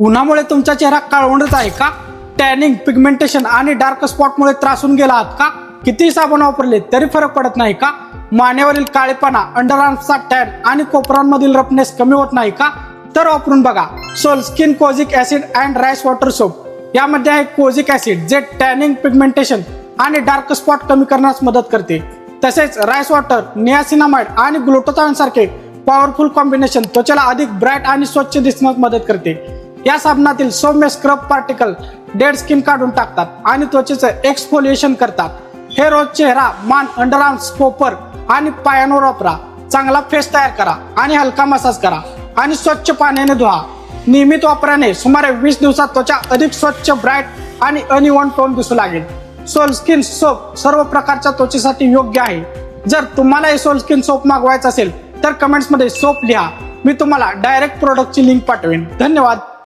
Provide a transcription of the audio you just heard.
उन्हामुळे तुमचा चेहरा काळवंडत आहे का? टॅनिंग, पिगमेंटेशन आणि डार्क स्पॉटमुळे त्रासून गेला आहात का? किती साबण वापरले तरी फरक पडत नाही का? मानेवरील काळेपणा, अंडरआर्म्सचा टॅन आणि कोपरांमधील रफनेस कमी होत नाही का? तर वापरून बघा soul skin kojic acid and rice water soap. यामध्ये आहे कोजिक ऍसिड जे टॅनिंग, पिगमेंटेशन आणि डार्क स्पॉट कमी करण्यास मदत करते. तसेच राईस वॉटर, नियासिनामाइड आणि ग्लुटाथायोन सारखे पॉवरफुल कॉम्बिनेशन त्वचेला अधिक ब्राईट आणि स्वच्छ दिसण्यास मदत करते. या साबणातील सौम्य स्क्रब पार्टिकल डेड स्किन काढून टाकतात आणि त्वचेचं एक्सफोलिएशन करतात. हे रोज चेहरा, मान, अंडरआर्म्स, कोपर आणि पायांवर वापरा. चांगला फेस तयार करा आणि हलका मसाज करा आणि स्वच्छ पाण्याने धुवा. नियमित वापराने सुमारे 20 दिवसात त्वचा अधिक स्वच्छ, ब्राईट आणि अनइव्हन टोन दिसू लागेल. सोल स्किन सोप सर्व प्रकारच्या त्वचेसाठी योग्य आहे. जर तुम्हाला हे सोल स्किन सोप मागवायचं असेल तर कमेंट्स मध्ये सोप लिहा. मी तुम्हाला डायरेक्ट प्रोडक्टची लिंक पाठवेन. धन्यवाद.